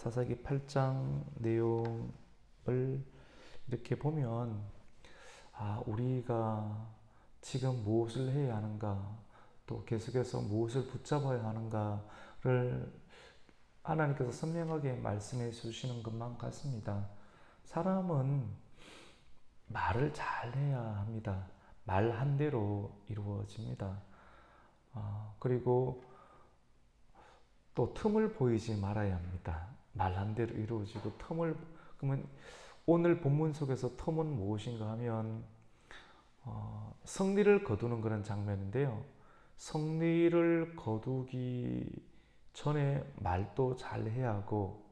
사사기 8장 내용을 이렇게 보면 우리가 지금 무엇을 해야 하는가, 또 계속해서 무엇을 붙잡아야 하는가를 하나님께서 선명하게 말씀해 주시는 것만 같습니다. 사람은 말을 잘 해야 합니다. 말한 대로 이루어집니다. 그리고 또 틈을 보이지 말아야 합니다. 말한 대로 이루어지고 그러면 오늘 본문 속에서 틈은 무엇인가 하면 승리를 거두는 그런 장면인데요. 승리를 거두기 전에 말도 잘 해야 하고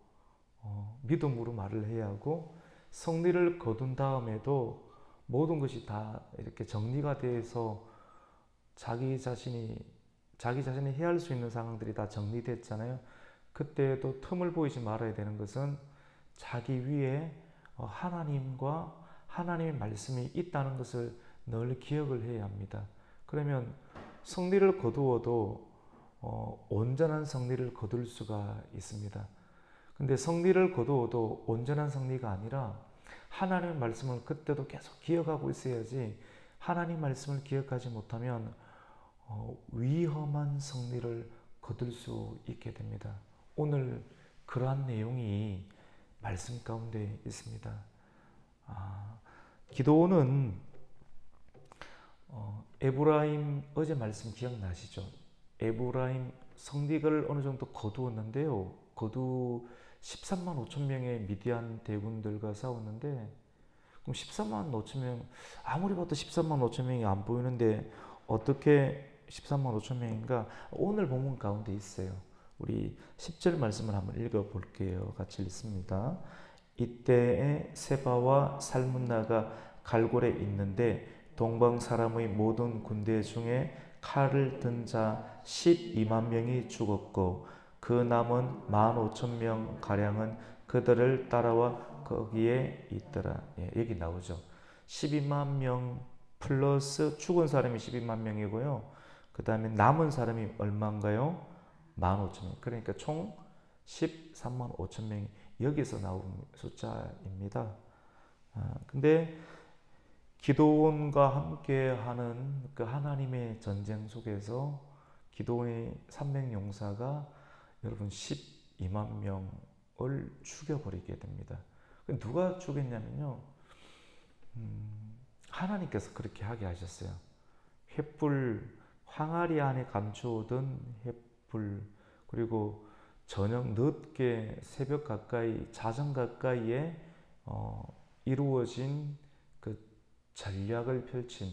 믿음으로 말을 해야 하고, 승리를 거둔 다음에도 모든 것이 다 이렇게 정리가 돼서 자기 자신이 해야 할 수 있는 상황들이 다 정리됐잖아요. 그때도 틈을 보이지 말아야 되는 것은 자기 위에 하나님과 하나님의 말씀이 있다는 것을 늘 기억을 해야 합니다. 그러면 승리를 거두어도 온전한 승리를 거둘 수가 있습니다. 근데 승리를 거두어도 온전한 승리가 아니라 하나님의 말씀을 그때도 계속 기억하고 있어야지, 하나님 말씀을 기억하지 못하면 위험한 승리를 거둘 수 있게 됩니다. 오늘 그러한 내용이 말씀 가운데 있습니다. 기도는 에브라임, 어제 말씀 기억나시죠? 에브라임 성벽을 어느 정도 거두었는데요. 13만 5천 명의 미디안 대군들과 싸웠는데, 그럼 13만 5천 명, 아무리 봐도 13만 5천 명이 안 보이는데 어떻게 13만 5천 명인가? 오늘 본문 가운데 있어요. 우리 10절 말씀을 한번 읽어볼게요. 같이 읽습니다. 이때에 세바와 살문나가 갈골에 있는데 동방 사람의 모든 군대 중에 칼을 든 자 12만 명이 죽었고 그 남은 15,000명 가량은 그들을 따라와 거기에 있더라. 여기 나오죠. 12만 명 플러스 죽은 사람이 12만 명이고요. 그 다음에 남은 사람이 얼마인가요? 15,000명. 그러니까 총 13만 5천 명이 여기서 나온 숫자입니다. 근데 기도원과 함께하는 그 하나님의 전쟁 속에서 기도원의 300용사가 여러분 12만 명을 죽여버리게 됩니다. 누가 죽였냐면요, 하나님께서 그렇게 하게 하셨어요. 횃불, 항아리 안에 감추어둔 횃불, 그리고 저녁 늦게 새벽 가까이, 자정 가까이에 이루어진 그 전략을 펼친,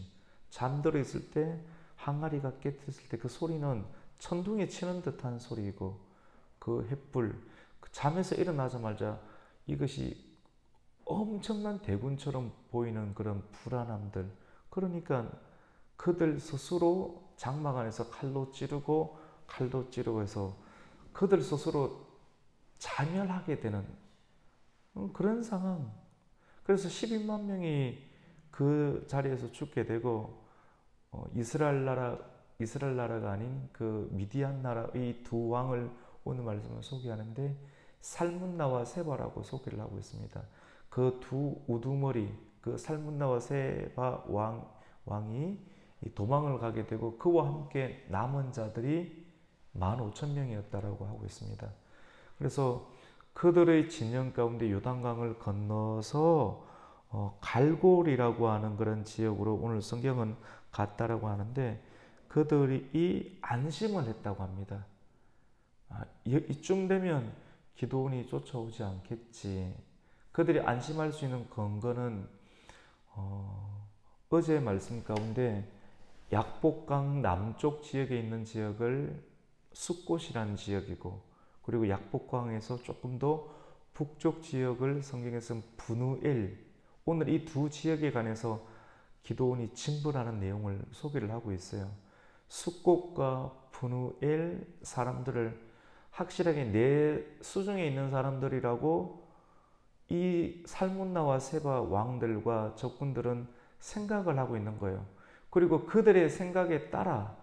잠들어 있을 때 항아리가 깨졌을 때 그 소리는 천둥에 치는 듯한 소리이고, 그 횃불, 잠에서 일어나자마자 이것이 엄청난 대군처럼 보이는 그런 불안함들, 그러니까 그들 스스로 장막 안에서 칼로 찌르고 해서 그들 스스로 자멸하게 되는 그런 상황. 그래서 12만 명이 그 자리에서 죽게 되고, 이스라엘 나라가 아닌 그 미디안 나라의 두 왕을 오늘 말씀을 소개하는데 살문나와 세바라고 소개를 하고 있습니다. 그 두 우두머리, 그 살문나와 세바 왕이 도망을 가게 되고 그와 함께 남은 자들이 15,000명이었다라고 하고 있습니다. 그래서 그들의 진영 가운데 요단강을 건너서 갈골이라고 하는 그런 지역으로 오늘 성경은 갔다라고 하는데, 그들이 안심을 했다고 합니다. 이쯤 되면 기도원이 쫓아오지 않겠지. 그들이 안심할 수 있는 근거는 어제 말씀 가운데 약복강 남쪽 지역에 있는 지역을 숫곳이라는 지역이고, 그리고 약복강에서 조금 더 북쪽 지역을 성경에서는 브누엘, 오늘 이 두 지역에 관해서 기도원이 징벌하는 내용을 소개를 하고 있어요. 숫곳과 브누엘 사람들을 확실하게 내 수중에 있는 사람들이라고 이 살문나와 세바 왕들과 적군들은 생각을 하고 있는 거예요. 그리고 그들의 생각에 따라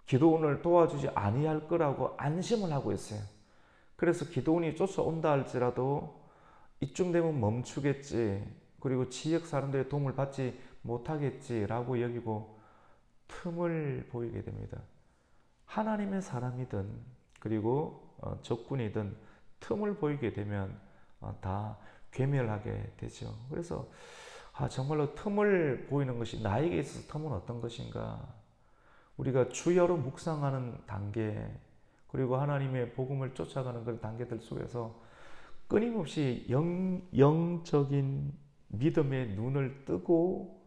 기도원을 도와주지 아니할 거라고 안심을 하고 있어요. 그래서 기드온이 쫓아온다 할지라도 이쯤 되면 멈추겠지. 그리고 지역 사람들의 도움을 받지 못하겠지라고 여기고 틈을 보이게 됩니다. 하나님의 사람이든 그리고 적군이든 틈을 보이게 되면 다 괴멸하게 되죠. 그래서 정말로 틈을 보이는 것이 나에게 있어서 틈은 어떤 것인가? 우리가 주여로 묵상하는 단계 그리고 하나님의 복음을 쫓아가는 그런 단계들 속에서 끊임없이 영적인 믿음의 눈을 뜨고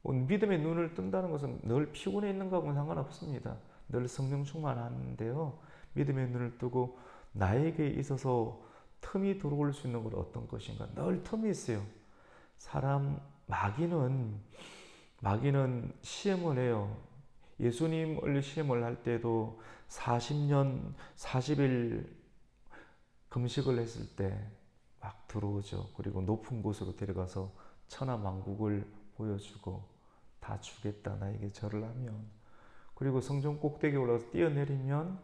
믿음의 눈을 뜬다는 것은 늘 피곤해 있는 것하고는 상관없습니다. 늘 성령 충만한데요. 믿음의 눈을 뜨고 나에게 있어서 틈이 들어올 수 있는 건 어떤 것인가? 늘 틈이 있어요. 마귀는 시험을 해요. 예수님을 시험을 할 때도 40년 40일 금식을 했을 때 막 들어오죠. 그리고 높은 곳으로 데려가서 천하만국을 보여주고 다 주겠다 나에게 절을 하면, 그리고 성전 꼭대기에 올라가서 뛰어내리면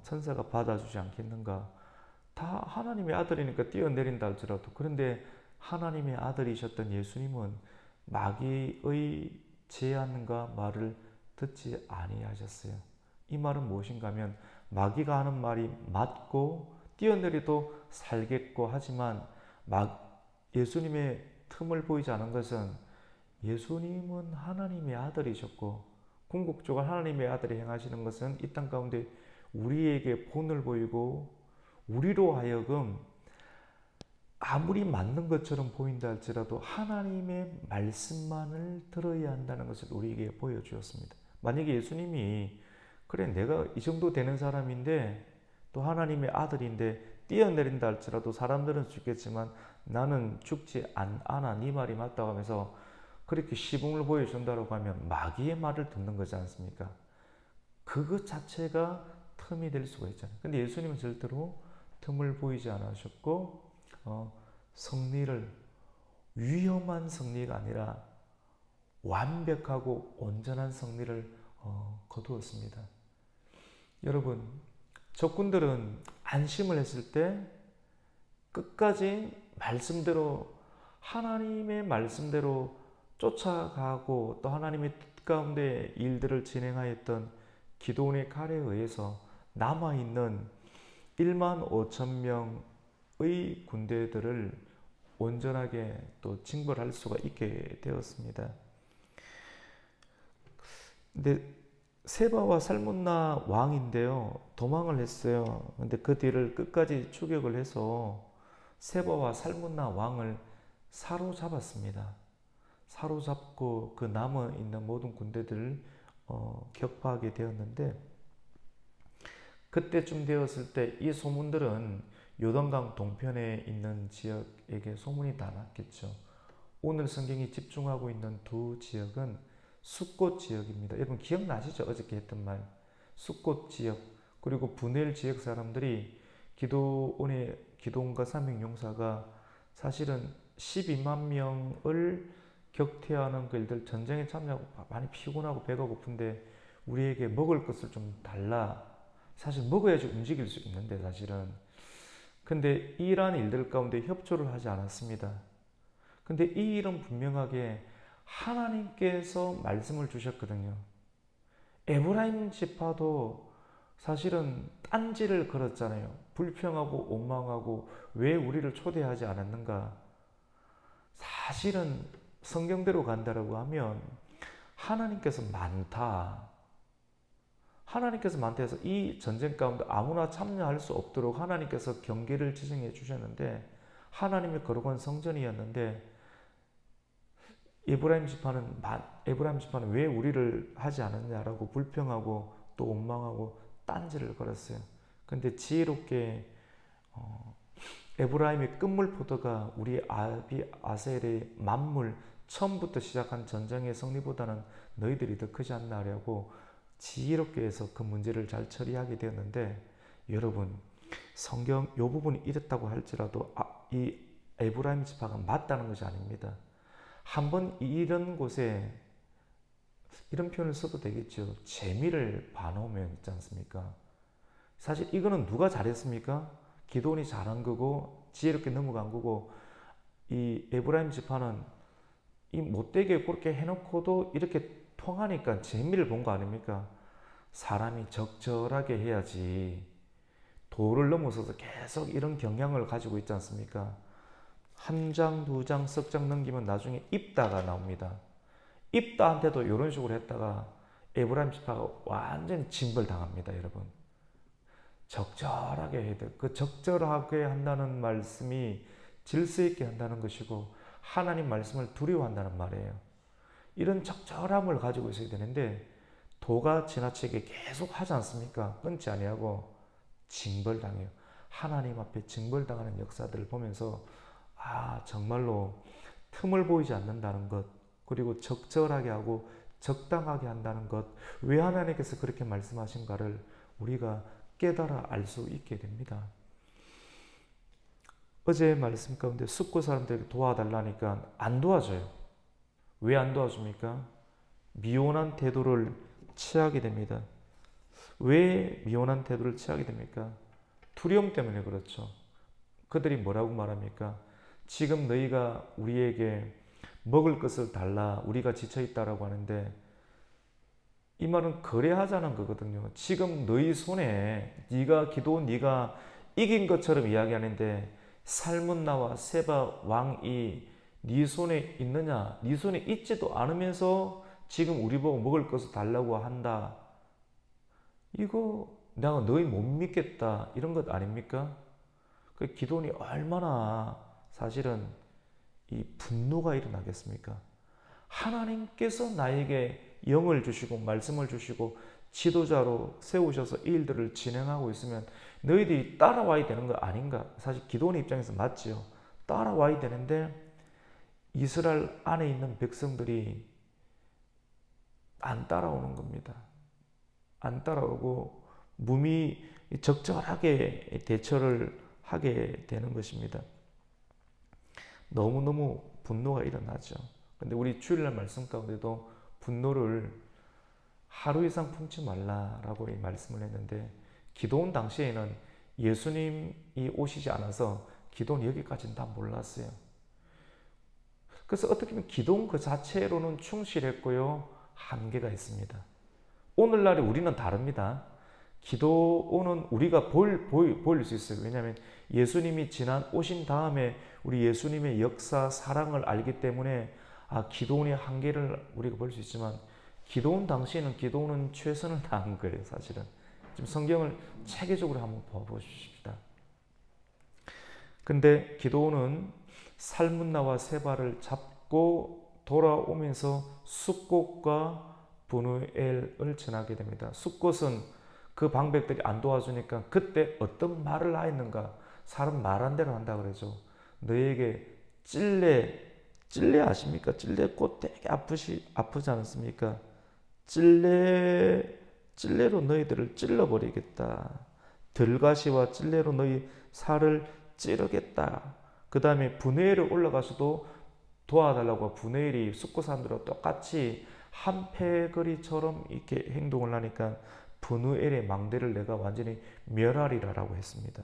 천사가 받아주지 않겠는가. 다 하나님의 아들이니까 뛰어내린다 할지라도, 그런데 하나님의 아들이셨던 예수님은 마귀의 제안과 말을 듣지 아니하셨어요. 이 말은 무엇인가 하면 마귀가 하는 말이 맞고 뛰어내려도 살겠고 하지만 예수님의 틈을 보이지 않은 것은 예수님은 하나님의 아들이셨고 궁극적으로 하나님의 아들이 행하시는 것은 이 땅 가운데 우리에게 본을 보이고 우리로 하여금 아무리 맞는 것처럼 보인다 할지라도 하나님의 말씀만을 들어야 한다는 것을 우리에게 보여주었습니다. 만약에 예수님이 그래 내가 이 정도 되는 사람인데 또 하나님의 아들인데 뛰어내린다 할지라도 사람들은 죽겠지만 나는 죽지 않아 네 말이 맞다고 하면서 그렇게 시범을 보여준다고 하면 마귀의 말을 듣는 거지 않습니까? 그것 자체가 틈이 될 수가 있잖아요. 근데 예수님은 절대로 틈을 보이지 않으셨고 승리를 위험한 승리가 아니라 완벽하고 온전한 승리를 거두었습니다. 여러분, 적군들은 안심을 했을 때 끝까지 말씀대로 하나님의 말씀대로 쫓아가고 또 하나님의 뜻 가운데 일들을 진행하였던 기드온의 칼에 의해서 남아있는 1만 5천 명의 군대들을 온전하게 또 징벌할 수가 있게 되었습니다. 근데 세바와 살문나 왕인데요, 도망을 했어요. 근데 그 뒤를 끝까지 추격을 해서 세바와 살문나 왕을 사로잡았습니다. 사로잡고 그 남아있는 모든 군대들을 격파하게 되었는데, 그때쯤 되었을 때 이 소문들은 요단강 동편에 있는 지역에게 소문이 다 났겠죠. 오늘 성경이 집중하고 있는 두 지역은 숫곳 지역입니다. 여러분 기억나시죠? 어저께 했던 말. 숫곳 지역, 그리고 분엘 지역 사람들이 기드온과 300용사가 사실은 12만 명을 격퇴하는 그들 전쟁에 참여하고 많이 피곤하고 배가 고픈데 우리에게 먹을 것을 좀 달라. 사실 먹어야지 움직일 수 있는데 사실은. 근데 이러한 일들 가운데 협조를 하지 않았습니다. 근데 이 일은 분명하게 하나님께서 말씀을 주셨거든요. 에브라임 지파도 사실은 딴지를 걸었잖아요. 불평하고 원망하고 왜 우리를 초대하지 않았는가. 사실은 성경대로 간다라고 하면 하나님께서 많다. 하나님께서 많다 해서 이 전쟁 가운데 아무나 참여할 수 없도록 하나님께서 경계를 지정해 주셨는데, 하나님의 거룩한 성전이었는데 에브라임 지파는 왜 우리를 하지 않았냐라고 불평하고 또 원망하고 딴지를 걸었어요. 근데 지혜롭게 에브라임의 끝물 포도가 우리 아비 아셀의 만물 처음부터 시작한 전쟁의 승리보다는 너희들이 더 크지 않나 하려고 지혜롭게 해서 그 문제를 잘 처리하게 되었는데, 여러분 성경 이 부분이 이랬다고 할지라도 이 에브라임 지파가 맞다는 것이 아닙니다. 한번 이런 곳에 이런 표현을 써도 되겠죠. 재미를 봐놓으면 있지 않습니까? 사실 이거는 누가 잘했습니까? 기드온이 잘한 거고 지혜롭게 넘어간 거고, 이 에브라임 지파는 이 못되게 그렇게 해놓고도 이렇게 통하니까 재미를 본 거 아닙니까? 사람이 적절하게 해야지 도를 넘어서서 계속 이런 경향을 가지고 있지 않습니까? 한 장, 두 장, 석 장 넘기면 나중에 입다가 나옵니다. 입다한테도 이런 식으로 했다가 에브라임 지파가 완전히 징벌당합니다, 여러분. 적절하게 해야 돼요. 그 적절하게 한다는 말씀이 질서 있게 한다는 것이고 하나님 말씀을 두려워한다는 말이에요. 이런 적절함을 가지고 있어야 되는데 도가 지나치게 계속 하지 않습니까? 끊지 아니하고 징벌당해요. 하나님 앞에 징벌당하는 역사들을 보면서 정말로 틈을 보이지 않는다는 것, 그리고 적절하게 하고 적당하게 한다는 것, 왜 하나님께서 그렇게 말씀하신가를 우리가 깨달아 알 수 있게 됩니다. 어제 말씀 가운데 숫고 사람들에게 도와달라니까 안 도와줘요. 왜 안 도와줍니까? 미온한 태도를 취하게 됩니다. 왜 미온한 태도를 취하게 됩니까? 두려움 때문에 그렇죠. 그들이 뭐라고 말합니까? 지금 너희가 우리에게 먹을 것을 달라, 우리가 지쳐있다라고 하는데, 이 말은 거래하자는 거거든요. 지금 너희 손에 네가 이긴 것처럼 이야기하는데, 살문나와 세바 왕이 네 손에 있느냐? 네 손에 있지도 않으면서 지금 우리 보고 먹을 것을 달라고 한다. 이거 내가 너희 못 믿겠다, 이런 것 아닙니까? 그 기도원이 얼마나 사실은 이 분노가 일어나겠습니까? 하나님께서 나에게 영을 주시고 말씀을 주시고 지도자로 세우셔서 이 일들을 진행하고 있으면 너희들이 따라와야 되는 거 아닌가? 사실 기도원의 입장에서 맞지요. 따라와야 되는데 이스라엘 안에 있는 백성들이 안 따라오는 겁니다. 안 따라오고 적절하게 대처를 하게 되는 것입니다. 너무너무 분노가 일어나죠. 근데 우리 주일날 말씀 가운데도 분노를 하루 이상 품지 말라라고 말씀을 했는데, 기도원 당시에는 예수님이 오시지 않아서 기도원 여기까지는 다 몰랐어요. 그래서 어떻게 보면 기도원 그 자체로는 충실했고요, 한계가 있습니다. 오늘날에 우리는 다릅니다. 기도원은 우리가 보일 수 있어요. 왜냐하면 예수님이 오신 다음에 우리 예수님의 역사, 사랑을 알기 때문에 기도원의 한계를 우리가 볼 수 있지만, 기도원 당시에는 기도원은 최선을 다한 거예요, 사실은. 지금 성경을 체계적으로 한번 봐보십시다. 근데 기도원은 살문나와 세바를 잡고 돌아오면서 숫곳과 분우엘을 지나게 됩니다. 숫곳은 그 방백들이 안 도와주니까 그때 어떤 말을 하였는가? 사람 말한 대로 한다 그러죠. 너에게 찔레 아십니까? 찔레꽃 되게 아프지 않습니까? 찔레로 너희들을 찔러버리겠다. 들가시와 찔레로 너희 살을 찌르겠다. 그 다음에 분우엘을 올라가서도 도와달라고 분우엘이 숫고 사람들과 똑같이 한 패거리처럼 이렇게 행동을 하니까 분우엘의 망대를 내가 완전히 멸하리라라고 했습니다.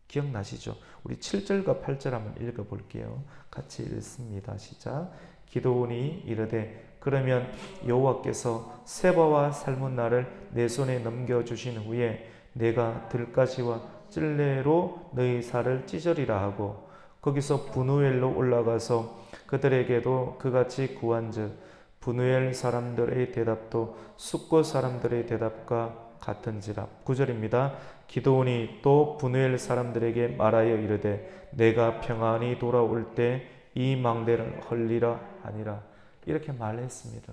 기억나시죠? 우리 7절과 8절 한번 읽어볼게요. 같이 읽습니다. 시작. 기도원이 이르되 그러면 여호와께서 세바와 살문나를 내 손에 넘겨주신 후에 내가 들가시와 찔레로 너희 살을 찢으리라 하고, 거기서 분우엘로 올라가서 그들에게도 그같이 구한즉 분우엘 사람들의 대답도 숫곳 사람들의 대답과 같은지라. 9절입니다. 기도원이 또 분우엘 사람들에게 말하여 이르되 내가 평안히 돌아올 때 이 망대를 헐리라 하니라. 이렇게 말했습니다.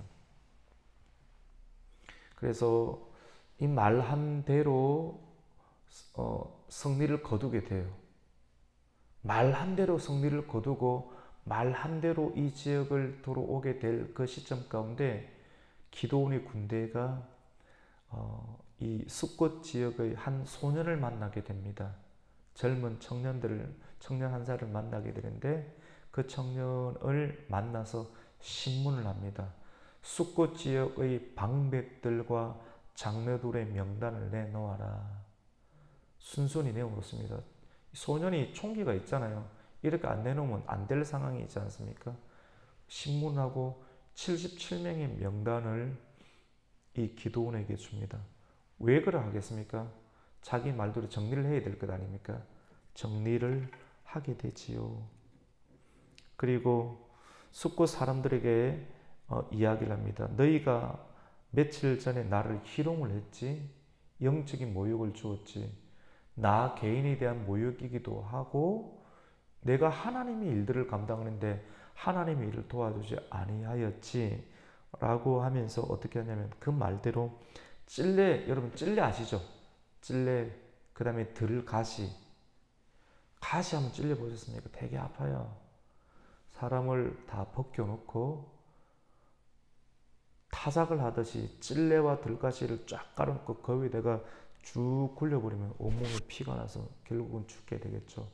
그래서 이 말한 대로 승리를 거두게 돼요. 말한 대로 승리를 거두고 말한 대로 이 지역을 들어오게 될 그 시점 가운데 기도원의 군대가 이 숫곳 지역의 한 소년을 만나게 됩니다. 젊은 청년 한 살을 만나게 되는데 그 청년을 만나서 신문을 합니다. 숫곳 지역의 방백들과 장로들의 명단을 내놓아라. 순순히 내어놓습니다. 소년이 총기가 있잖아요. 이렇게 안 내놓으면 안 될 상황이 있지 않습니까? 신문하고 77명의 명단을 이 기드온에게 줍니다. 왜 그러 하겠습니까? 자기 말대로 정리를 해야 될 것 아닙니까? 정리를 하게 되지요. 그리고 숫곳 사람들에게 이야기를 합니다. 너희가 며칠 전에 나를 희롱을 했지, 영적인 모욕을 주었지, 나 개인에 대한 모욕이기도 하고 내가 하나님의 일들을 감당하는데 하나님의 일을 도와주지 아니하였지 라고 하면서 어떻게 하냐면 그 말대로 찔레, 여러분 찔레 아시죠? 찔레, 그 다음에 들가시, 가시 한번 찔려 보셨습니까? 되게 아파요. 사람을 다 벗겨놓고 타작을 하듯이 찔레와 들가시를 쫙 깔아놓고 그 위에다가 쭉 굴려버리면 온몸에 피가 나서 결국은 죽게 되겠죠.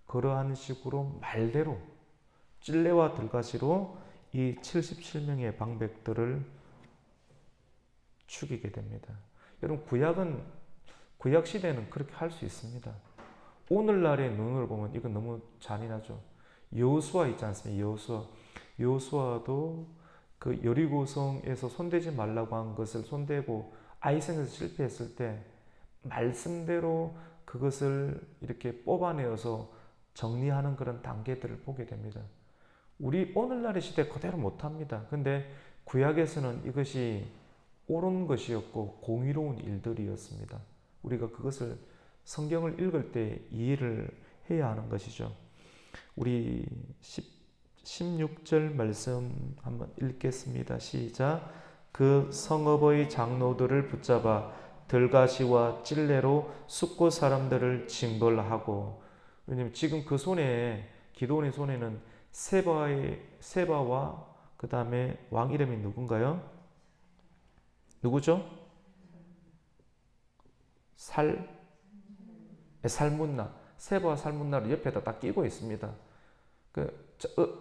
그러한 식으로 말대로 찔레와 들가시로 이 77명의 방백들을 죽이게 됩니다. 여러분 구약 시대는 그렇게 할 수 있습니다. 오늘날의 눈으로 보면 이건 너무 잔인하죠. 여호수아 있지 않습니까? 여호수아도 그 여리고성에서 손대지 말라고 한 것을 손대고 아이성에서 실패했을 때 말씀대로 그것을 이렇게 뽑아내어서 정리하는 그런 단계들을 보게 됩니다. 우리 오늘날의 시대 그대로 못합니다. 근데 구약에서는 이것이 옳은 것이었고 공의로운 일들이었습니다. 우리가 그것을 성경을 읽을 때 이해를 해야 하는 것이죠. 우리 16절 말씀 한번 읽겠습니다. 시작. 그 성읍의 장로들을 붙잡아 들가시와 찔레로 숫곳 사람들을 징벌하고, 왜냐면 지금 그 손에, 기드온의 손에는 세바와 그 다음에 왕 이름이 누군가요? 누구죠? 살문나. 세바와 살문나를 옆에다 딱 끼고 있습니다.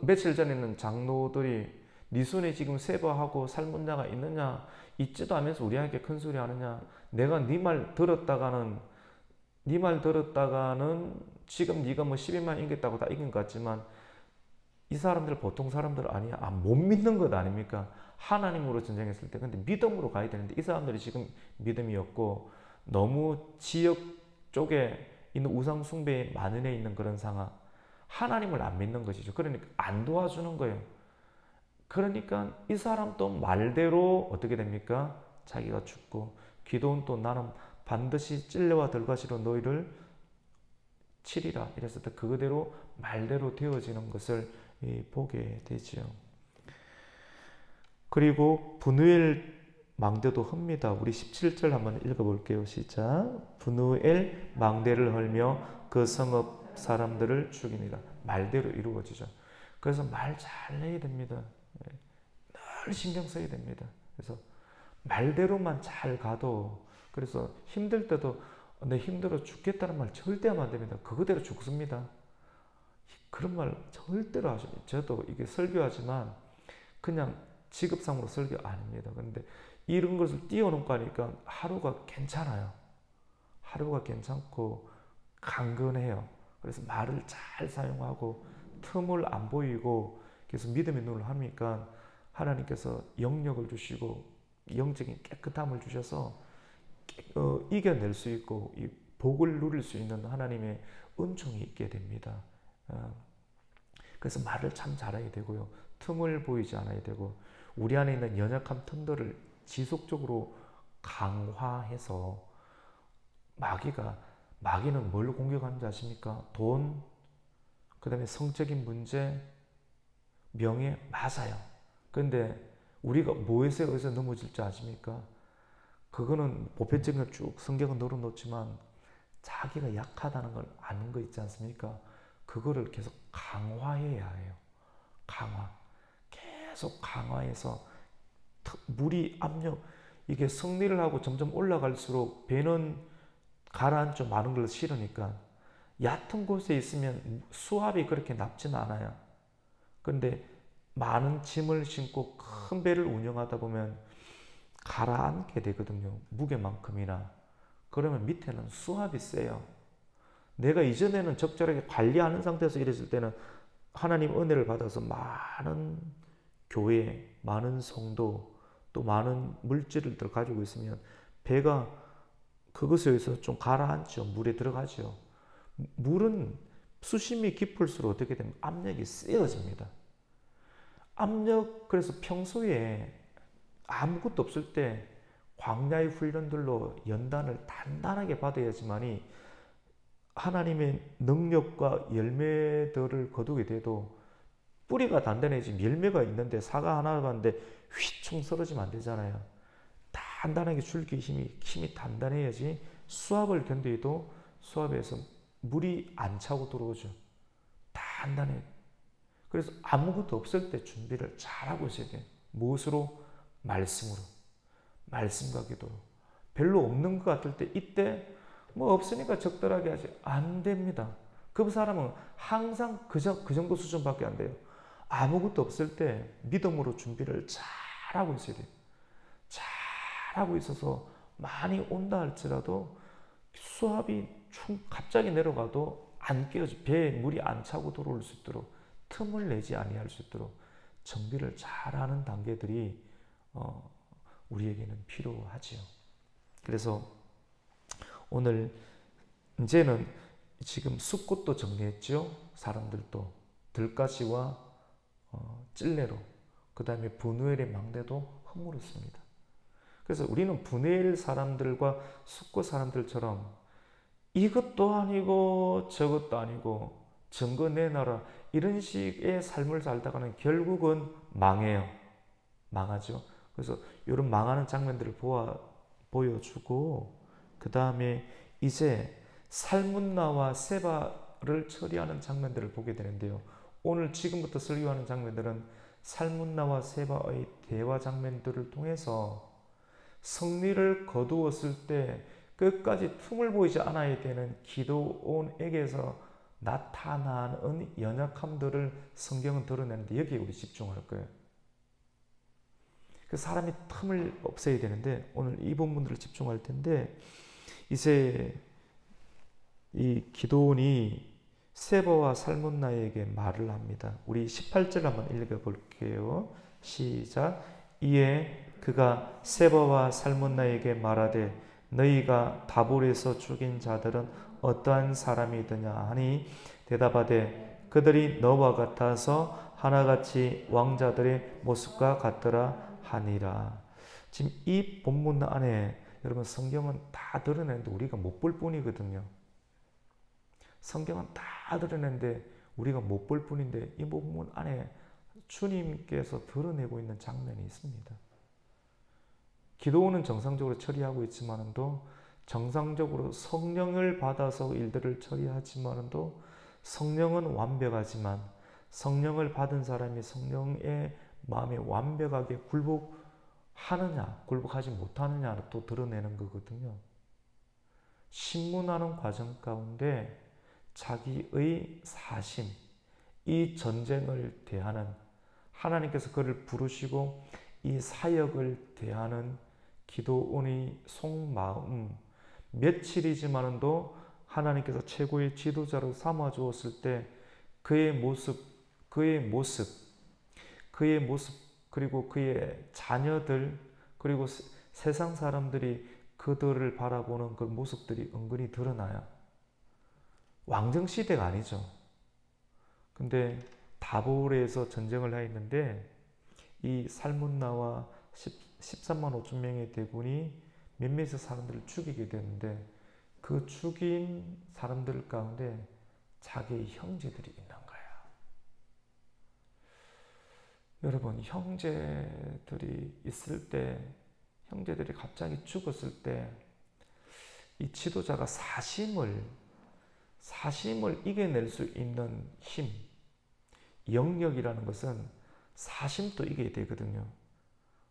며칠 전에는 장로들이 네 손에 지금 세바하고 살문나가 있느냐, 있지도 않으면서 우리에게 큰 소리 하느냐, 내가 네 말 들었다가는 지금 네가 뭐 12만 이겼다고 다 이긴 것 같지만 이 사람들 보통 사람들 아니야. 못 믿는 것 아닙니까? 하나님으로 전쟁했을 때. 근데 믿음으로 가야 되는데 이 사람들이 지금 믿음이 없고 너무 지역 쪽에 있는 우상 숭배에 만연해 있는 그런 상황. 하나님을 안 믿는 것이죠. 그러니까 안 도와주는 거예요. 그러니까 이 사람도 말대로 어떻게 됩니까? 자기가 죽고, 기도는 또 나는 반드시 찔레와 들가시로 너희를 치리라 이랬을 때 그대로 말대로 되어지는 것을 보게 되지요. 그리고 브누엘 망대도 틉니다. 우리 17절 한번 읽어볼게요. 시작. 브누엘 망대를 헐며 그 성읍 사람들을 죽이니라. 말대로 이루어지죠. 그래서 말 잘 내야 됩니다. 늘 신경 써야 됩니다. 그래서 말대로만 잘 가도, 그래서 힘들 때도 내 힘들어 죽겠다는 말 절대 하면 안 됩니다. 그거대로 죽습니다. 그런 말 절대로 하죠. 저도 이게 설교하지만 그냥 직업상으로 설교 아닙니다. 그런데 이런 것을 띄워놓고 하니까 하루가 괜찮아요. 하루가 괜찮고 강건해요. 그래서 말을 잘 사용하고 틈을 안 보이고 계속 믿음의 눈을 하니까 하나님께서 영력을 주시고 영적인 깨끗함을 주셔서 이겨낼 수 있고 이 복을 누릴 수 있는 하나님의 은총이 있게 됩니다. 그래서 말을 참 잘해야 되고요. 틈을 보이지 않아야 되고 우리 안에 있는 연약한 틈들을 지속적으로 강화해서 마귀는 뭘 공격하는지 아십니까? 돈, 그 다음에 성적인 문제, 명예, 맞아요. 그런데 우리가 무엇에 의해서 넘어질 줄 아십니까? 그거는 보편적인 걸 쭉 성경은 늘어놓지만 자기가 약하다는 걸 아는 거 있지 않습니까? 그거를 계속 강화해야 해요. 계속 강화해서 무리 압력, 이게 승리를 하고 점점 올라갈수록 배는 가라앉죠. 많은 걸 실으니까. 얕은 곳에 있으면 수압이 그렇게 nap지는 않아요. 그런데 많은 짐을 싣고 큰 배를 운영하다 보면 가라앉게 되거든요. 무게만큼이나. 그러면 밑에는 수압이 세요. 내가 이전에는 적절하게 관리하는 상태에서 이랬을 때는 하나님 은혜를 받아서 많은 교회, 많은 성도, 또 많은 물질을 가지고 있으면 배가 그것에 의해서 좀 가라앉죠. 물에 들어가죠. 물은 수심이 깊을수록 어떻게 되면 압력이 세어집니다. 그래서 평소에 아무것도 없을 때 광야의 훈련들로 연단을 단단하게 받아야지만이 하나님의 능력과 열매들을 거두게 돼도 뿌리가 단단해지면 열매가 있는데 사과 하나 봤는데 휘충 쓰러지면 안 되잖아요. 단단하게 줄기 힘이 단단해야지 수압을 견디도 수압에서 물이 안 차고 들어오죠. 단단해. 그래서 아무것도 없을 때 준비를 잘하고 있어야 돼요. 무엇으로? 말씀으로. 말씀과 기도로. 별로 없는 것 같을 때 이때 뭐 없으니까 적절하게 하지. 안 됩니다. 그 사람은 항상 그 정도 수준밖에 안 돼요. 아무것도 없을 때 믿음으로 준비를 잘하고 있어야 돼요. 잘하고 있어서 많이 온다 할지라도 수압이 갑자기 내려가도 안 깨어져. 배에 물이 안 차고 들어올 수 있도록 틈을 내지 아니할 수 있도록 정비를 잘하는 단계들이 우리에게는 필요하지요. 그래서 오늘 이제는 지금 숲꽃도 정리했죠. 사람들도 들가시와 찔레로, 그 다음에 분우엘의 망대도 허물었습니다. 그래서 우리는 분우엘 사람들과 숲꽃 사람들처럼 이것도 아니고 저것도 아니고 증거 내놔라 이런 식의 삶을 살다가는 결국은 망해요. 망하죠. 그래서 이런 망하는 장면들을 보여주고 그 다음에 이제 살문나와 세바를 처리하는 장면들을 보게 되는데요. 오늘 지금부터 설교하는 장면들은 살문나와 세바의 대화 장면들을 통해서 승리를 거두었을 때 끝까지 틈을 보이지 않아야 되는 기도원에게서 나타나는 연약함들을 성경은 드러내는데 여기에 우리 집중할 거예요. 그 사람이 틈을 없애야 되는데 오늘 이 본문들을 집중할 텐데 이제 이 기도원이 세바와 살문나에게 말을 합니다. 우리 18절 한번 읽어볼게요. 시작. 이에 그가 세바와 살문나에게 말하되 너희가 다볼에서 죽인 자들은 어떠한 사람이더냐 하니 대답하되 그들이 너와 같아서 하나같이 왕자들의 모습과 같더라 하니라. 지금 이 본문 안에 여러분 성경은 다 드러내는데 우리가 못 볼 뿐이거든요. 성경은 다 드러내는데 우리가 못 볼 뿐인데 이 본문 안에 주님께서 드러내고 있는 장면이 있습니다. 기도원은 정상적으로 처리하고 있지만도 정상적으로 성령을 받아서 일들을 처리하지만도 성령은 완벽하지만 성령을 받은 사람이 성령의 마음에 완벽하게 굴복하느냐 굴복하지 못하느냐를 또 드러내는 거거든요. 신문하는 과정 가운데 자기의 사심, 이 전쟁을 대하는 하나님께서 그를 부르시고 이 사역을 대하는 기도원의 속마음, 며칠이지만도 하나님께서 최고의 지도자로 삼아 주었을 때 그의 모습, 그리고 그의 자녀들, 그리고 세상 사람들이 그들을 바라보는 그 모습들이 은근히 드러나요. 왕정시대가 아니죠. 근데 다볼에서 전쟁을 하였는데 이 살문나와 13만 5천 명의 대군이 몇몇의 사람들을 죽이게 되는데 그 죽인 사람들 가운데 자기의 형제들이 있는 거예요. 여러분, 형제들이 있을 때, 형제들이 갑자기 죽었을 때 이 지도자가 사심을 이겨낼 수 있는 힘, 영역이라는 것은 사심도 이겨야 되거든요.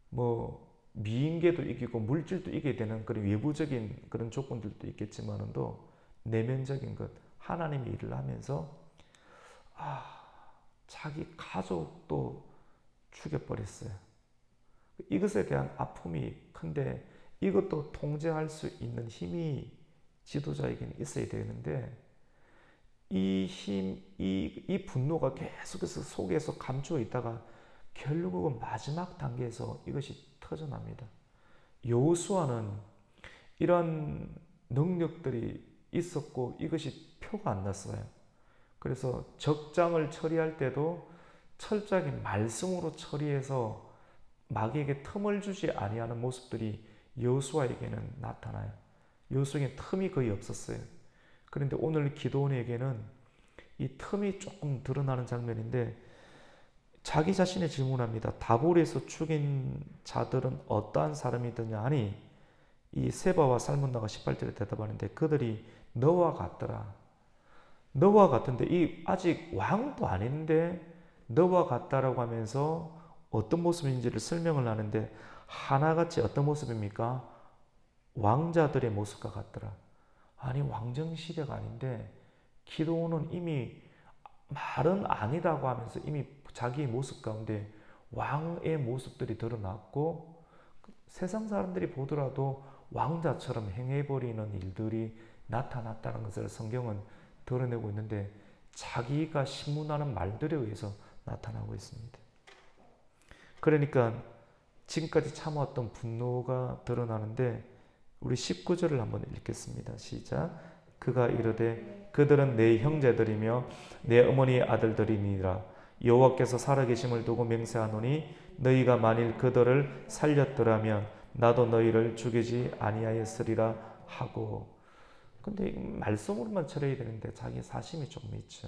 뭐 미인계도 이기고 물질도 이겨야 되는 그런 외부적인 그런 조건들도 있겠지만도 내면적인 것, 하나님의 일을 하면서 자기 가족도 죽여버렸어요. 이것에 대한 아픔이 큰데 이것도 통제할 수 있는 힘이 지도자에게는 있어야 되는데 이 힘, 이 분노가 계속해서 속에서 감추어 있다가 결국은 마지막 단계에서 이것이 터져납니다. 여호수아는 이런 능력들이 있었고 이것이 표가 안 났어요. 그래서 적장을 처리할 때도 철저하게 말씀으로 처리해서 마귀에게 틈을 주지 아니하는 모습들이 여호수아에게는 나타나요. 여호수아에게는 틈이 거의 없었어요. 그런데 오늘 기드온에게는 이 틈이 조금 드러나는 장면인데 자기 자신의 질문합니다. 다볼에서 죽인 자들은 어떠한 사람이더냐 하니 이 세바와 살문나가 18절에 대답하는데 그들이 너와 같더라. 너와 같은데 이 아직 왕도 아닌데 너와 같다라고 하면서 어떤 모습인지를 설명을 하는데 하나같이 어떤 모습입니까? 왕자들의 모습과 같더라. 아니 왕정시대가 아닌데 기드온은 이미 말은 아니라고 하면서 이미 자기의 모습 가운데 왕의 모습들이 드러났고 세상 사람들이 보더라도 왕자처럼 행해버리는 일들이 나타났다는 것을 성경은 드러내고 있는데 자기가 신문하는 말들에 의해서 나타나고 있습니다. 그러니까 지금까지 참아왔던 분노가 드러나는데 우리 19절을 한번 읽겠습니다. 시작. 그가 이르되 그들은 내 형제들이며 내 어머니의 아들들이니라. 여호와께서 살아계심을 두고 맹세하노니 너희가 만일 그들을 살렸더라면 나도 너희를 죽이지 아니하였으리라 하고. 근데 말씀으로만 처리해야 되는데 자기 사심이 조금 있죠.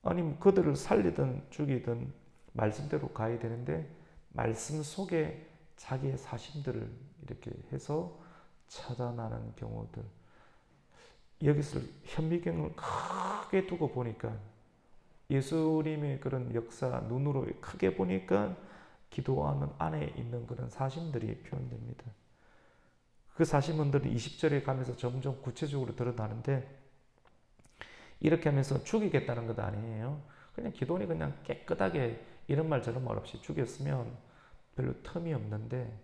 아니 그들을 살리든 죽이든 말씀대로 가야 되는데 말씀 속에 자기의 사심들을 이렇게 해서 찾아나는 경우들. 여기서 현미경을 크게 두고 보니까 예수님의 그런 역사 눈으로 크게 보니까 기도하는 안에 있는 그런 사심들이 표현됩니다. 그 사심들은 20절에 가면서 점점 구체적으로 드러나는데 이렇게 하면서 죽이겠다는 것 아니에요. 그냥 기도원이 그냥 깨끗하게 이런 말 저런 말 없이 죽였으면 별로 틈이 없는데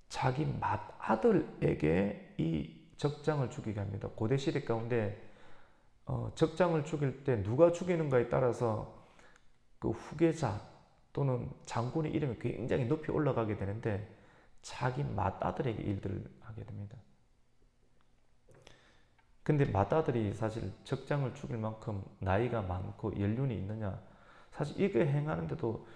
자기 맏아들에게 이 적장을 죽이게 합니다. 고대 시대 가운데 적장을 죽일 때 누가 죽이는가에 따라서 그 후계자 또는 장군의 이름이 굉장히 높이 올라가게 되는데 자기 맏아들에게 일들을 하게 됩니다. 근데 맏아들이 사실 적장을 죽일 만큼 나이가 많고 연륜이 있느냐? 사실 이거 행하는데도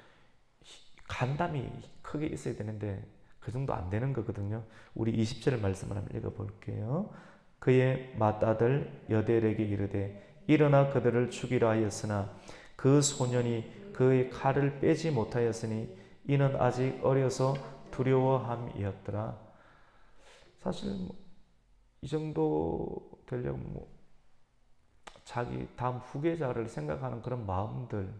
간담이 크게 있어야 되는데 그 정도 안 되는 거거든요. 우리 20절 말씀을 한번 읽어볼게요. 그의 맏아들 여델에게 이르되 일어나 그들을 죽이라 하였으나 그 소년이 그의 칼을 빼지 못하였으니 이는 아직 어려서 두려워함이었더라. 사실 이 정도 되려면 자기 다음 후계자를 생각하는 그런 마음들,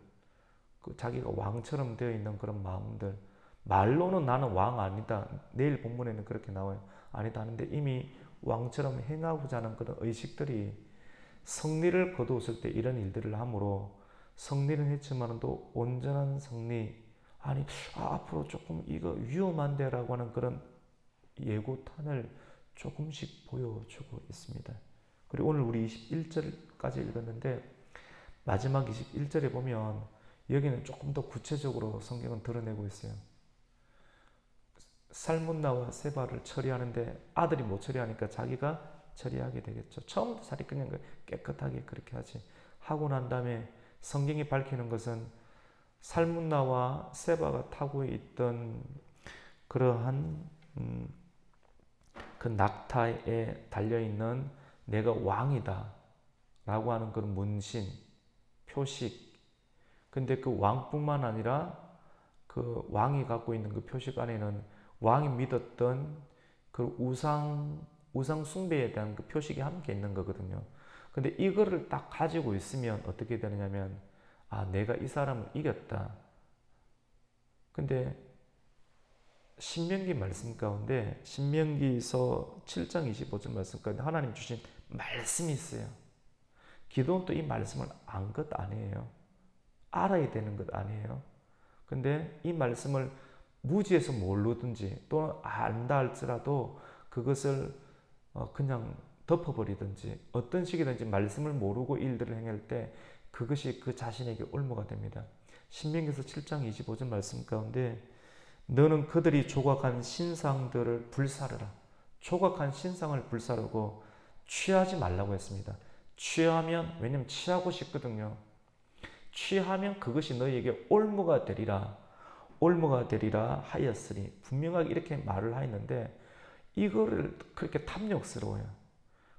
자기가 왕처럼 되어 있는 그런 마음들, 말로는 나는 왕 아니다. 내일 본문에는 그렇게 나와요. 아니다 하는데 이미 왕처럼 행하고자 하는 그런 의식들이 승리를 거두었을 때 이런 일들을 함으로 승리는 했지만 또 온전한 승리, 아니 앞으로 조금 이거 위험한데 라고 하는 그런 예고탄을 조금씩 보여주고 있습니다. 그리고 오늘 우리 21절까지 읽었는데 마지막 21절에 보면 여기는 조금 더 구체적으로 성경은 드러내고 있어요. 살문나와 세바를 처리하는데 아들이 못 처리하니까 자기가 처리하게 되겠죠. 처음부터 살이 그냥 깨끗하게 그렇게 하지. 하고 난 다음에 성경이 밝히는 것은 살문나와 세바가 타고 있던 그러한 그 낙타에 달려있는 내가 왕이다 라고 하는 그런 문신, 표식. 근데 그 왕뿐만 아니라 그 왕이 갖고 있는 그 표식 안에는 왕이 믿었던 그 우상 숭배에 대한 그 표식이 함께 있는 거거든요. 근데 이거를 딱 가지고 있으면 어떻게 되느냐면 아, 내가 이 사람을 이겼다. 근데 신명기 말씀 가운데 신명기서 7장 25절 말씀 가운데 하나님 주신 말씀이 있어요. 기도는 또 이 말씀을 안 것 아니에요. 알아야 되는 것 아니에요. 근데 이 말씀을 무지해서 모르든지 또는 안다 할지라도 그것을 그냥 덮어버리든지 어떤 식이든지 말씀을 모르고 일들을 행할 때 그것이 그 자신에게 올무가 됩니다. 신명기서 7장 25절 말씀 가운데 너는 그들이 조각한 신상들을 불사르라. 조각한 신상을 불사르고 취하지 말라고 했습니다. 취하면, 왜냐면 취하고 싶거든요. 취하면 그것이 너희에게 올무가 되리라. 올무가 되리라 하였으니, 분명하게 이렇게 말을 하였는데 이거를 그렇게 탐욕스러워요.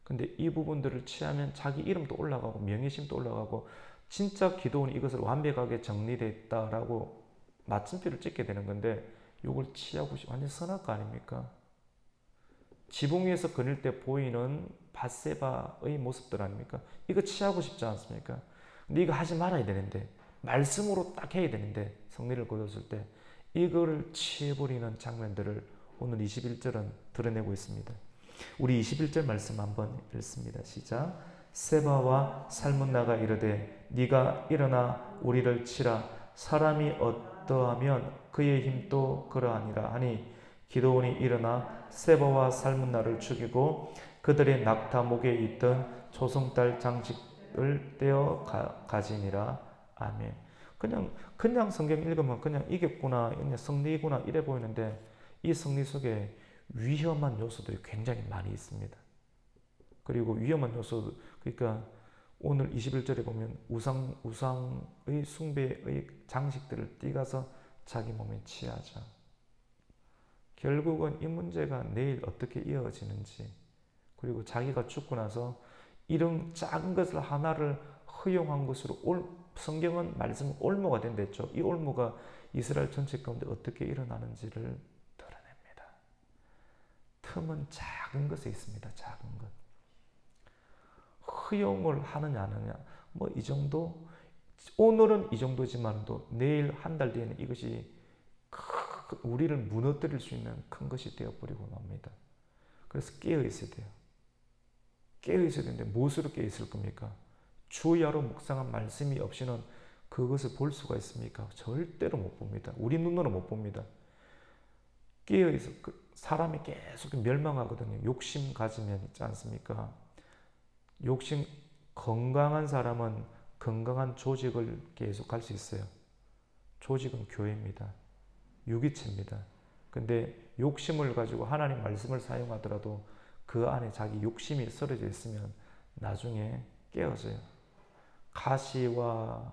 근데 이 부분들을 취하면 자기 이름도 올라가고 명예심도 올라가고 진짜 기도원이 이것을 완벽하게 정리됐다라고 마침표를 찍게 되는 건데, 이걸 취하고 완전 선악과 아닙니까? 지붕 위에서 거닐 때 보이는 밧세바의 모습들 아닙니까? 이거 취하고 싶지 않습니까? 근데 이거 하지 말아야 되는데, 말씀으로 딱 해야 되는데, 성리를 거뒀을 때 이거를 취해버리는 장면들을 오늘 21절은 드러내고 있습니다. 우리 21절 말씀 한번 읽습니다. 시작. 세바와 살문나가 이르되 네가 일어나 우리를 치라. 사람이 어떠하면 그의 힘도 그러하니라 하니, 기드온이 일어나 세바와 살문나를 죽이고 그들의 낙타목에 있던 조승달 장식을 떼어 가지니라. 아멘. 그냥 성경 읽으면 그냥 이겼구나, 승리구나 이래 보이는데, 이 승리 속에 위험한 요소들이 굉장히 많이 있습니다. 그리고 위험한 요소, 그러니까 오늘 21절에 보면 우상의 숭배의 장식들을 띠가서 자기 몸에 취하자. 결국은 이 문제가 내일 어떻게 이어지는지, 그리고 자기가 죽고 나서 이런 작은 것을 하나를 허용한 것으로 성경은 말씀 올무가 된댔죠. 이 올무가 이스라엘 전체 가운데 어떻게 일어나는지를 드러냅니다. 틈은 작은 것에 있습니다. 작은 것. 허용을 하느냐 안 하느냐, 뭐 이 정도, 오늘은 이 정도지만도 내일 한 달 뒤에는 이것이 우리를 무너뜨릴 수 있는 큰 것이 되어버리고 맙니다. 그래서 깨어있어야 돼요. 깨어있어야 되는데 무엇으로 깨어있을 겁니까? 주야로 묵상한 말씀이 없이는 그것을 볼 수가 있습니까? 절대로 못 봅니다. 우리 눈으로 못 봅니다. 깨어있어, 사람이 계속 멸망하거든요. 욕심 가지면 있지 않습니까? 건강한 사람은 건강한 조직을 계속 할 수 있어요. 조직은 교회입니다. 유기체입니다. 근데 욕심을 가지고 하나님 말씀을 사용하더라도 그 안에 자기 욕심이 썰어져 있으면 나중에 깨어져요. 가시와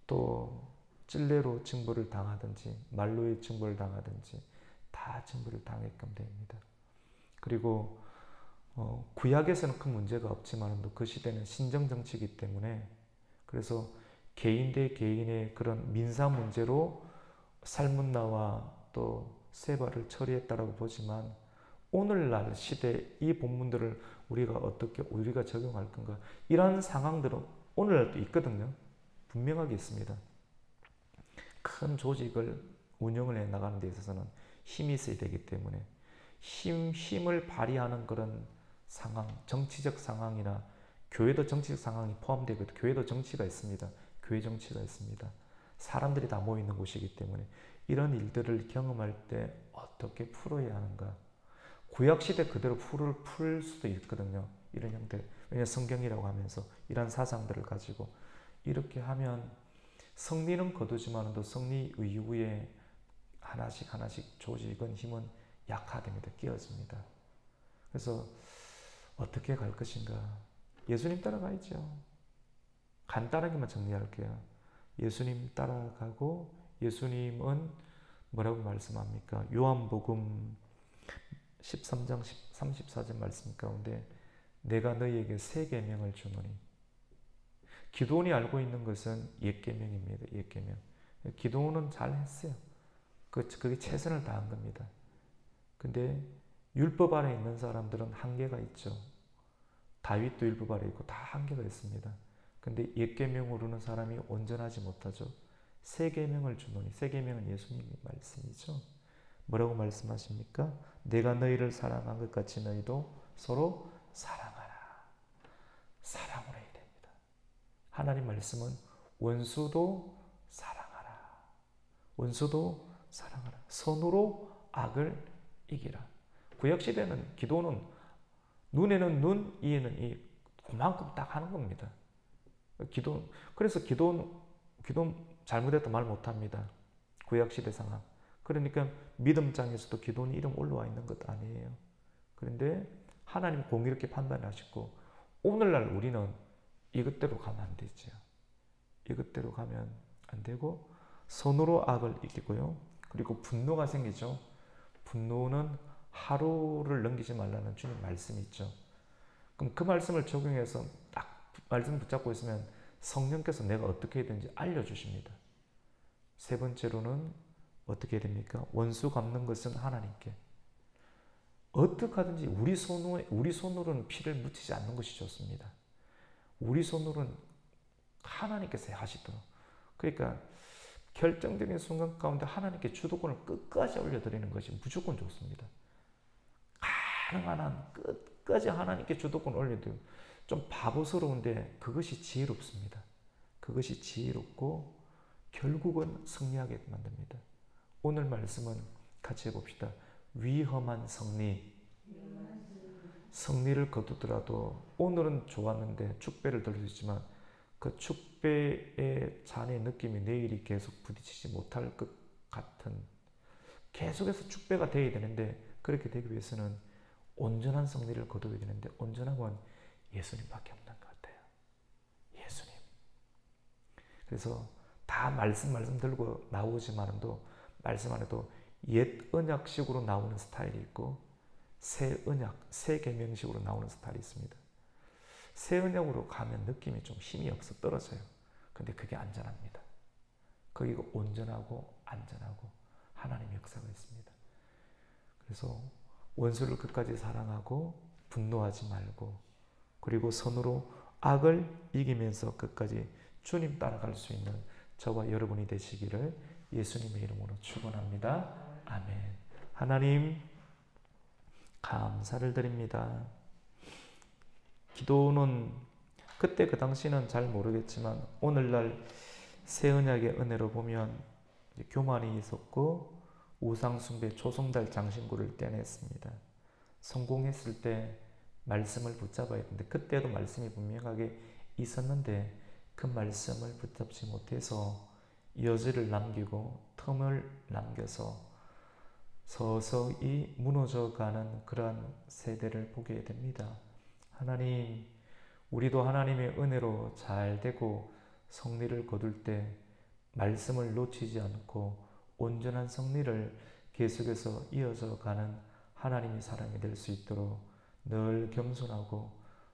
또 찔레로 징벌을 당하든지 말로의 징벌을 당하든지 다 징벌을 당하게끔 됩니다. 그리고 구약에서는 큰 문제가 없지만 그 시대는 신정정치이기 때문에, 그래서 개인 대 개인의 그런 민사 문제로 살문나와 또 세바를 처리했다라고 보지만, 오늘날 시대 이 본문들을 우리가 적용할 건가, 이런 상황들은 오늘날도 있거든요. 분명하게 있습니다. 큰 조직을 운영을 해 나가는 데 있어서는 힘이 있어야 되기 때문에 힘을 발휘하는 그런 상황, 정치적 상황이나 교회도 정치적 상황이 포함되거든요. 교회도 정치가 있습니다. 교회 정치가 있습니다. 사람들이 다 모이는 곳이기 때문에 이런 일들을 경험할 때 어떻게 풀어야 하는가. 구약시대 그대로 풀 수도 있거든요. 이런 형태. 왜냐하면 성경이라고 하면서 이런 사상들을 가지고 이렇게 하면 승리는 거두지만 또 승리 이후에 하나씩 조직은 힘은 약화됩니다. 깨어집니다. 그래서 어떻게 갈 것인가. 예수님 따라가야죠. 간단하게만 정리할게요. 예수님 따라가고, 예수님은 뭐라고 말씀합니까? 요한복음 13장 34절 말씀 가운데 내가 너희에게 새 계명을 주노니. 기도원이 알고 있는 것은 옛 계명입니다. 옛 계명. 기도원은 잘 했어요. 그게 최선을 다한 겁니다. 근데 율법 아래 있는 사람들은 한계가 있죠. 다윗도 율법 아래 있고 다 한계가 있습니다. 근데 옛 계명으로는 사람이 온전하지 못하죠. 새 계명을 주노니. 새 계명은 예수님의 말씀이죠. 뭐라고 말씀하십니까? 내가 너희를 사랑한 것 같이 너희도 서로 사랑하라. 사랑을 해야 됩니다. 하나님 말씀은 원수도 사랑하라. 원수도 사랑하라. 선으로 악을 이기라. 구약시대는 기도는 눈에는 눈, 이에는 이, 그만큼 딱 하는 겁니다. 그래서 기도 잘못해도 말 못합니다. 구약시대 상황. 그러니까 믿음장에서도 기도는 이름 올라와 있는 것 아니에요. 그런데 하나님 공의롭게 판단하시고 오늘날 우리는 이것대로 가면 안 되죠. 이것대로 가면 안 되고 선으로 악을 이기고요. 그리고 분노가 생기죠. 분노는 하루를 넘기지 말라는 주님 말씀이 있죠. 그럼 그 말씀을 적용해서 딱 말씀 붙잡고 있으면 성령께서 내가 어떻게 해야 되는지 알려주십니다. 세 번째로는 어떻게 해야 됩니까? 원수 갚는 것은 하나님께. 어떻게 하든지 우리 손으로는 피를 묻히지 않는 것이 좋습니다. 우리 손으로는 하나님께서 하시도록. 그러니까 결정적인 순간 가운데 하나님께 주도권을 끝까지 올려드리는 것이 무조건 좋습니다. 가능한 한 끝까지 하나님께 주도권 올려드리고, 좀 바보스러운데 그것이 지혜롭습니다. 그것이 지혜롭고 결국은 승리하게 만듭니다. 오늘 말씀은 같이 해봅시다. 위험한 승리. 승리를 거두더라도 오늘은 좋았는데 축배를 들을 수 있지만 그 축배의 잔의 느낌이 내일이 계속 부딪히지 못할 것 같은, 계속해서 축배가 되어야 되는데 그렇게 되기 위해서는 온전한 승리를 거둬야 되는데 온전한 건 예수님밖에 없는 것 같아요. 예수님. 그래서 다 말씀 들고 나오지만도 말씀 안에도 옛 언약식으로 나오는 스타일이 있고 새 언약, 새 계명식으로 나오는 스타일이 있습니다. 새 언약으로 가면 느낌이 좀 힘이 없어 떨어져요. 근데 그게 안전합니다. 거기가 온전하고 안전하고 하나님의 역사가 있습니다. 그래서 원수를 끝까지 사랑하고 분노하지 말고 그리고 선으로 악을 이기면서 끝까지 주님 따라갈 수 있는 저와 여러분이 되시기를 예수님의 이름으로 축원합니다. 아멘. 하나님 감사를 드립니다. 기도는 그때 그 당시는 잘 모르겠지만 오늘날 새 언약의 은혜로 보면 교만이 있었고 우상숭배, 초송달 장신구를 떼냈습니다. 성공했을 때 말씀을 붙잡아야 되는데 그때도 말씀이 분명하게 있었는데 그 말씀을 붙잡지 못해서 여지를 남기고 틈을 남겨서 서서히 무너져가는 그러한 세대를 보게 됩니다. 하나님, 우리도 하나님의 은혜로 잘 되고 승리를 거둘 때 말씀을 놓치지 않고 온전한 승리를 계속해서 이어져 가는 하나님의 사람이 될 수 있도록 늘 겸손하고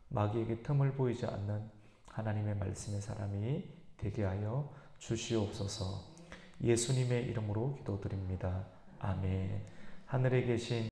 마귀에게 틈을 보이지 않는 하나님의 말씀의 사람이 되게 하여 주시옵소서. 예수님의 이름으로 기도드립니다. 아멘. 하늘에 계신